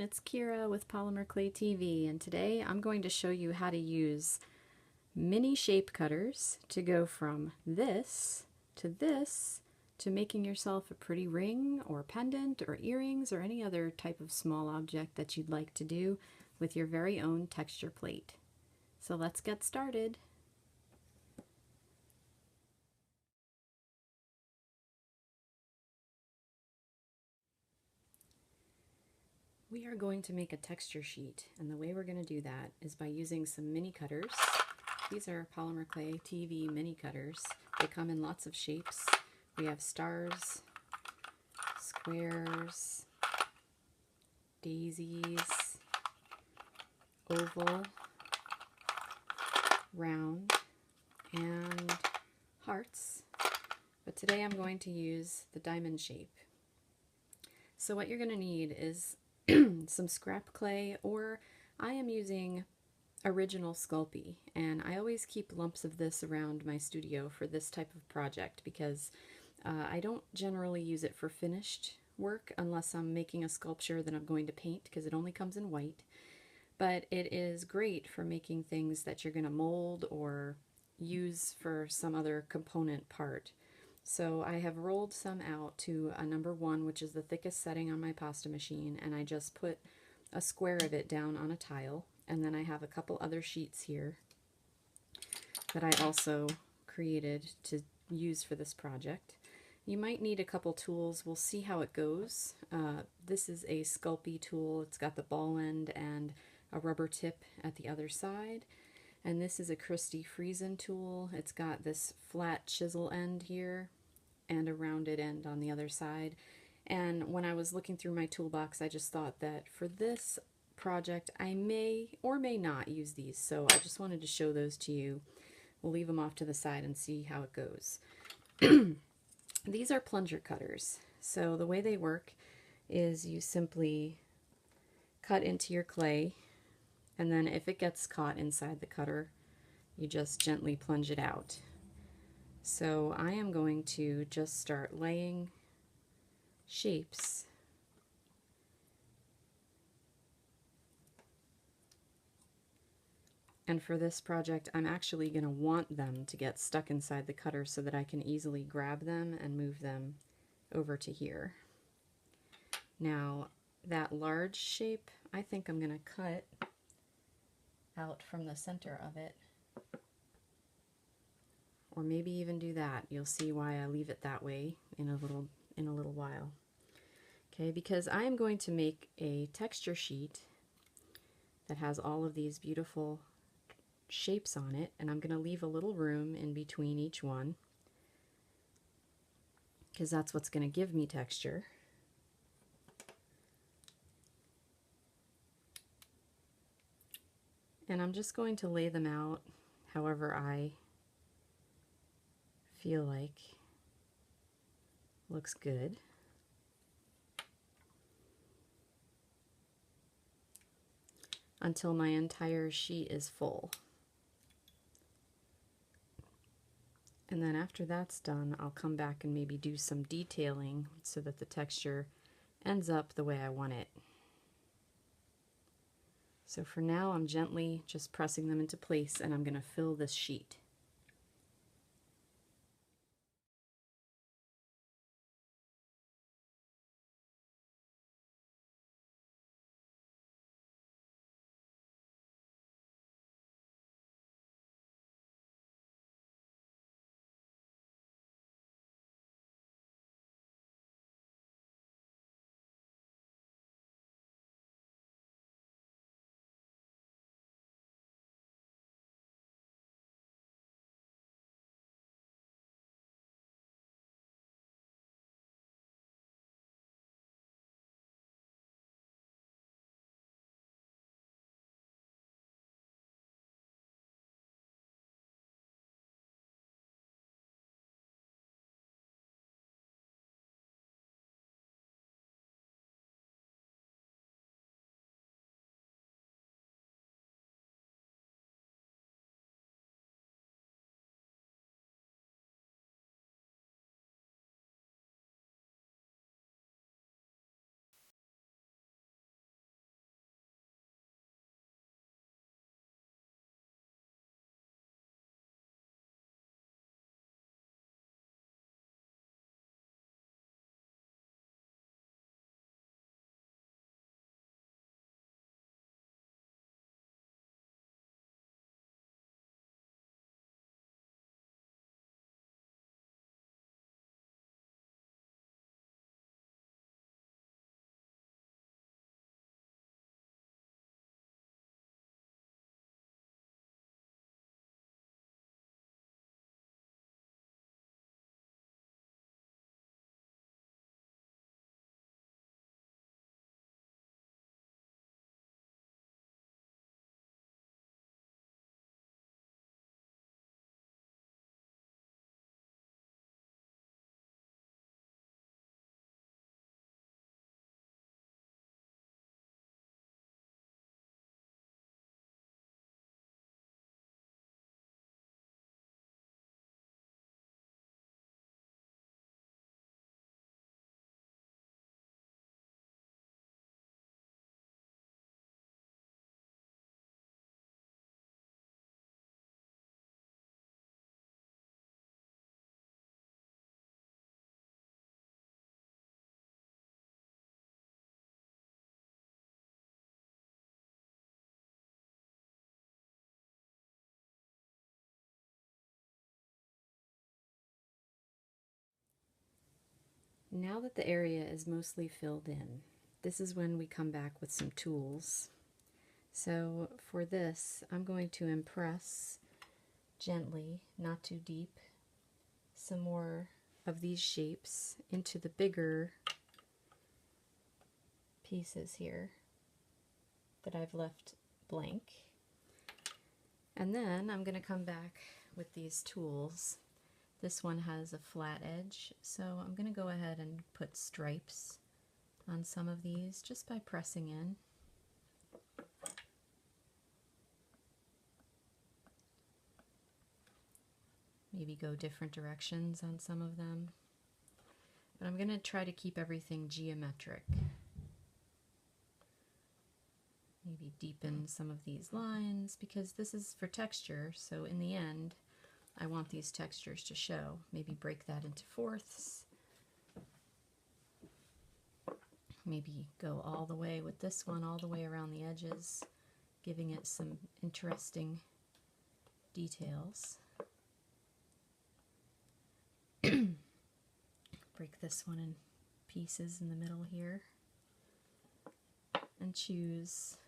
everyone, it's Kira with Polymer Clay TV, and today I'm going to show you how to use mini shape cutters to go from this to making yourself a pretty ring or pendant or earrings or any other type of small object that you'd like to do with your very own texture plate. So let's get started. We are going to make a texture sheet, and the way we're going to do that is by using some mini cutters. These are Polymer Clay TV mini cutters. They come in lots of shapes. We have stars, squares, daisies, oval, round, and hearts. But today I'm going to use the diamond shape. So what you're going to need is some scrap clay, or I am using original Sculpey, and I always keep lumps of this around my studio for this type of project because I don't generally use it for finished work unless I'm making a sculpture that I'm going to paint, because it only comes in white. But it is great for making things that you're going to mold or use for some other component part. So I have rolled some out to a number 1, which is the thickest setting on my pasta machine, and I just put a square of it down on a tile. And then I have a couple other sheets here that I also created to use for this project. You might need a couple tools. We'll see how it goes. This is a Sculpey tool. It's got the ball end and a rubber tip at the other side. And this is a Christie Friesen tool. It's got this flat chisel end here and a rounded end on the other side. And when I was looking through my toolbox, I just thought that for this project I may or may not use these, so I just wanted to show those to you. We'll leave them off to the side and see how it goes. These are plunger cutters. So the way they work is you simply cut into your clay, and then if it gets caught inside the cutter, you just gently plunge it out. So I am going to just start laying shapes . And for this project, I'm actually going to want them to get stuck inside the cutter so that I can easily grab them and move them over to here. Now, that large shape, I think I'm going to cut out from the center of it. Or maybe even do that. You'll see why I leave it that way in a little while. Okay, because I am going to make a texture sheet that has all of these beautiful shapes on it, and I'm going to leave a little room in between each one because that's what's going to give me texture. And I'm just going to lay them out however I feel like looks good. Until my entire sheet is full. And then after that's done, I'll come back and maybe do some detailing so that the texture ends up the way I want it. So for now, I'm gently just pressing them into place, and I'm going to fill this sheet. Now that the area is mostly filled in, this is when we come back with some tools. So for this, I'm going to impress gently, not too deep, some more of these shapes into the bigger pieces here that I've left blank. And then I'm going to come back with these tools. This one has a flat edge, so I'm going to go ahead and put stripes on some of these just by pressing in. Maybe go different directions on some of them. But I'm going to try to keep everything geometric. Maybe deepen some of these lines because this is for texture, so in the end I want these textures to show. Maybe break that into fourths. Maybe go all the way with this one, all the way around the edges, giving it some interesting details. Break this one in pieces in the middle here and choose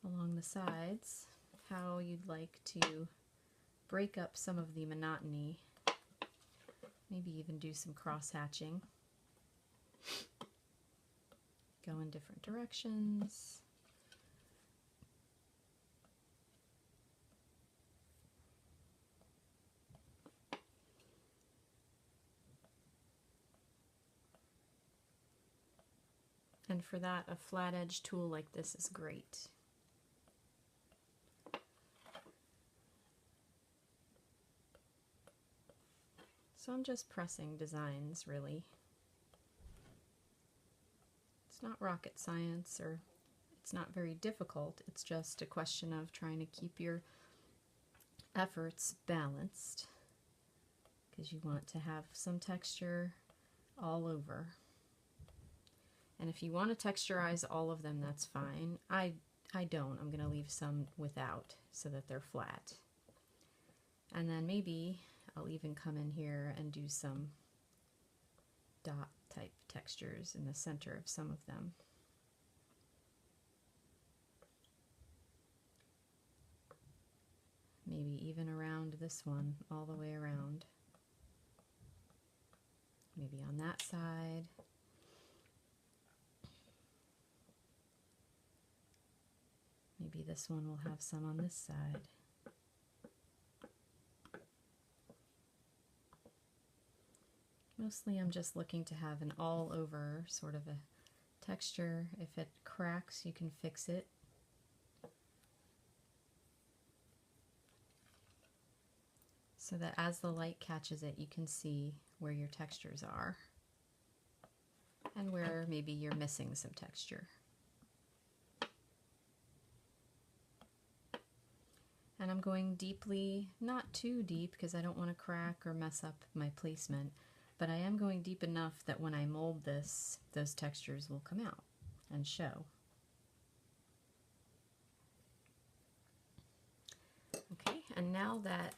along the sides how you'd like to break up some of the monotony. Maybe even do some cross-hatching. Go in different directions. And for that, a flat edge tool like this is great. So I'm just pressing designs, really. It's not rocket science, or it's not very difficult. It's just a question of trying to keep your efforts balanced, because you want to have some texture all over. And if you want to texturize all of them, that's fine. I don't. I'm going to leave some without so that they're flat. And then maybe I'll even come in here and do some dot type textures in the center of some of them. Maybe even around this one, all the way around. Maybe on that side. Maybe this one will have some on this side. Mostly I'm just looking to have an all-over sort of a texture. If it cracks, you can fix it. So that as the light catches it, you can see where your textures are and where maybe you're missing some texture. And I'm going deeply, not too deep because I don't want to crack or mess up my placement, but I am going deep enough that when I mold this, those textures will come out and show. Okay, and now that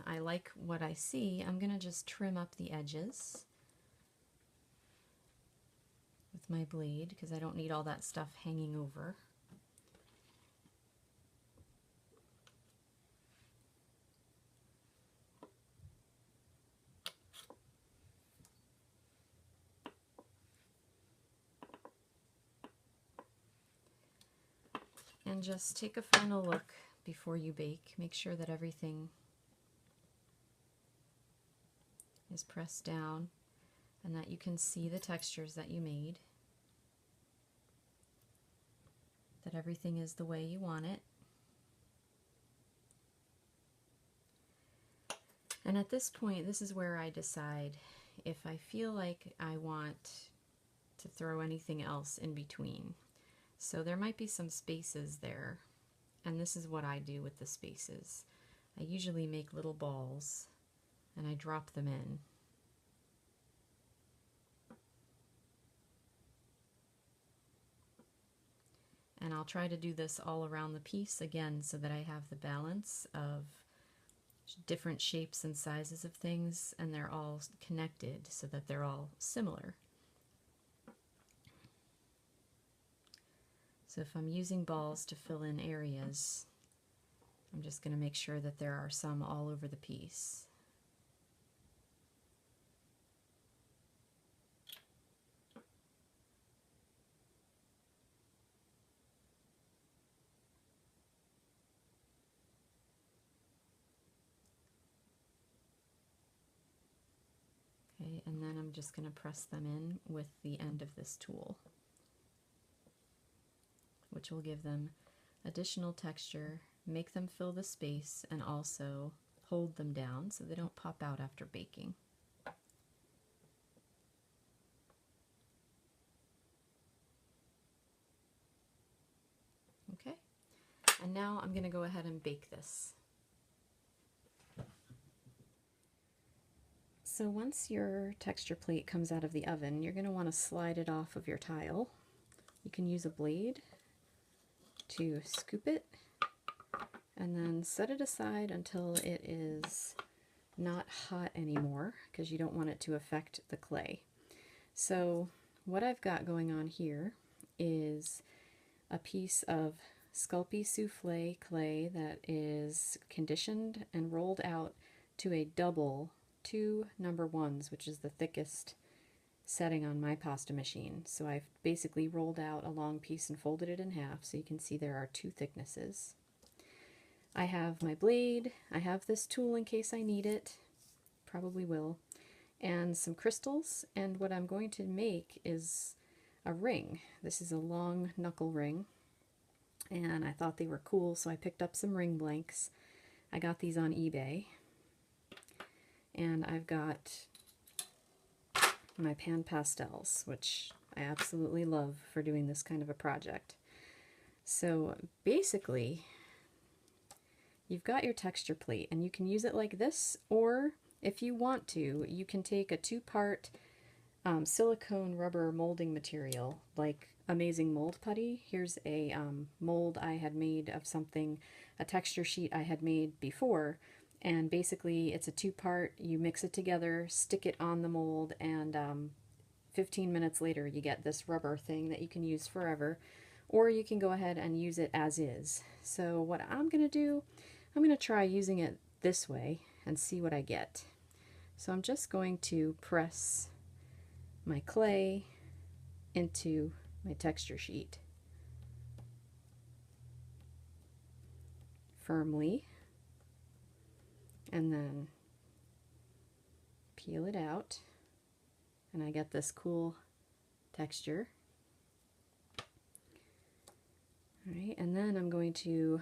I like what I see, I'm going to just trim up the edges with my blade because I don't need all that stuff hanging over. And just take a final look before you bake. Make sure that everything is pressed down and that you can see the textures that you made. That everything is the way you want it. And at this point, this is where I decide if I feel like I want to throw anything else in between. So there might be some spaces there, and this is what I do with the spaces. I usually make little balls and I drop them in. And I'll try to do this all around the piece again so that I have the balance of different shapes and sizes of things, and they're all connected so that they're all similar. So if I'm using balls to fill in areas, I'm just going to make sure that there are some all over the piece. Okay, and then I'm just going to press them in with the end of this tool, which will give them additional texture, make them fill the space, and also hold them down so they don't pop out after baking. Okay, and now I'm going to go ahead and bake this. So once your texture plate comes out of the oven, you're going to want to slide it off of your tile. You can use a blade to scoop it and then set it aside until it is not hot anymore, because you don't want it to affect the clay. So what I've got going on here is a piece of Sculpey Soufflé clay that is conditioned and rolled out to a double 2 number 1s, which is the thickest setting on my pasta machine. So I've basically rolled out a long piece and folded it in half, so you can see there are 2 thicknesses. I have my blade, I have this tool in case I need it, probably will, and some crystals, and what I'm going to make is a ring. This is a long knuckle ring, and I thought they were cool, so I picked up some ring blanks. I got these on eBay. And I've got my pan pastels, which I absolutely love for doing this kind of a project. So basically, you've got your texture plate, and you can use it like this, or if you want to, you can take a 2-part silicone rubber molding material, like Amazing Mold Putty. Here's a mold I had made of something, a texture sheet I had made before. And basically it's a 2-part, you mix it together, stick it on the mold, and 15 minutes later you get this rubber thing that you can use forever, or you can go ahead and use it as is. So what I'm going to do, I'm going to try using it this way and see what I get. So I'm just going to press my clay into my texture sheet firmly, and then peel it out, and I get this cool texture. Alright, and then I'm going to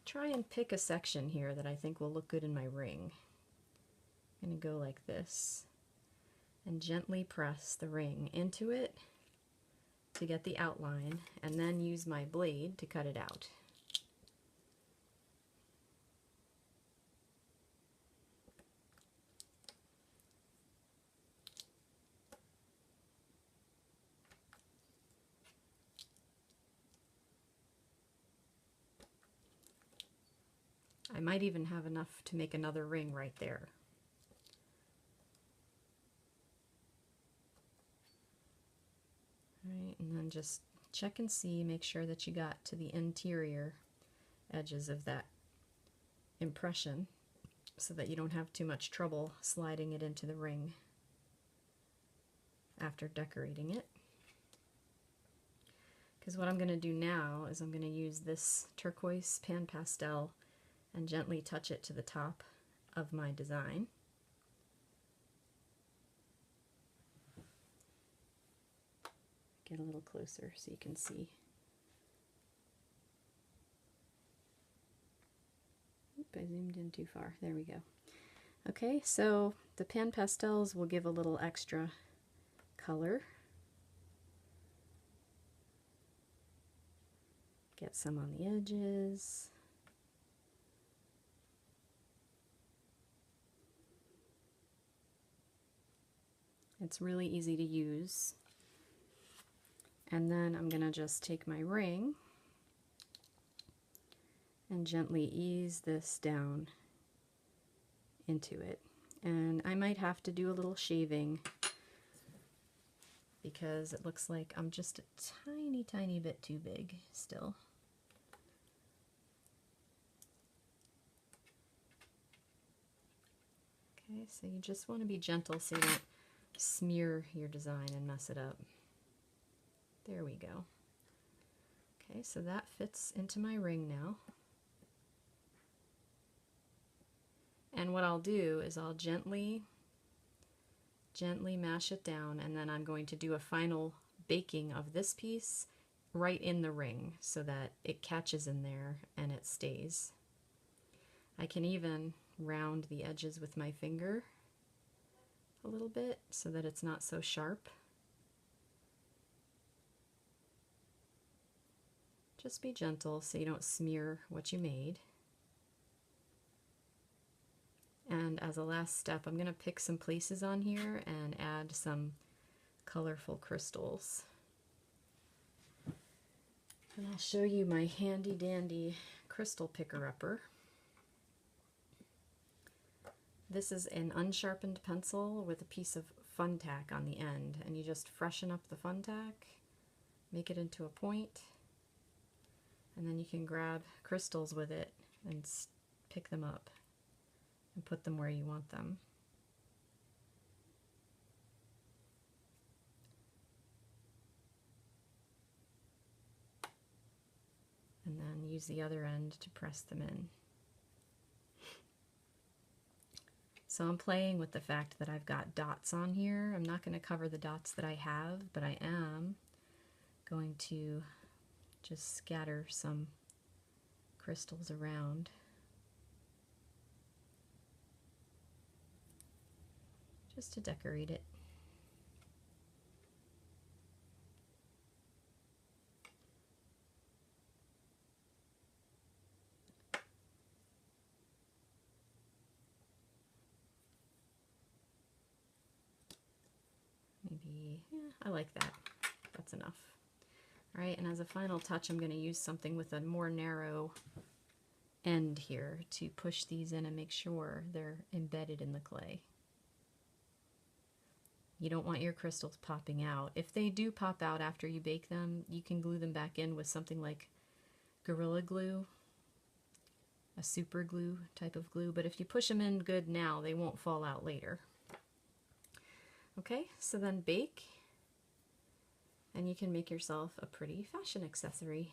try and pick a section here that I think will look good in my ring. I'm going to go like this and gently press the ring into it to get the outline, and then use my blade to cut it out. I might even have enough to make another ring right there. Alright, and then just check and see, make sure that you got to the interior edges of that impression so that you don't have too much trouble sliding it into the ring after decorating it. Because what I'm going to do now is I'm going to use this turquoise pan pastel and gently touch it to the top of my design. Get a little closer so you can see. Oop, I zoomed in too far. There we go. Okay, so the pan pastels will give a little extra color. Get some on the edges. It's really easy to use. And then I'm going to just take my ring and gently ease this down into it. And I might have to do a little shaving because it looks like I'm just a tiny bit too big still. Okay, so you just want to be gentle so you don't smear your design and mess it up. There we go. Okay, so that fits into my ring now. And what I'll do is I'll gently mash it down, and then I'm going to do a final baking of this piece right in the ring so that it catches in there and it stays. I can even round the edges with my finger a little bit so that it's not so sharp. Just be gentle so you don't smear what you made. And as a last step, I'm going to pick some places on here and add some colorful crystals. And I'll show you my handy dandy crystal picker-upper. This is an unsharpened pencil with a piece of fun tack on the end, and you just freshen up the fun tack, make it into a point, and then you can grab crystals with it and pick them up and put them where you want them. And then use the other end to press them in. So I'm playing with the fact that I've got dots on here. I'm not going to cover the dots that I have, but I am going to just scatter some crystals around. Just to decorate it. Maybe, yeah, I like that. That's enough. All right, and as a final touch, I'm going to use something with a more narrow end here to push these in and make sure they're embedded in the clay. You don't want your crystals popping out. If they do pop out after you bake them, you can glue them back in with something like Gorilla Glue, a super glue type of glue, but if you push them in good now, they won't fall out later. Okay, so then bake, and you can make yourself a pretty fashion accessory.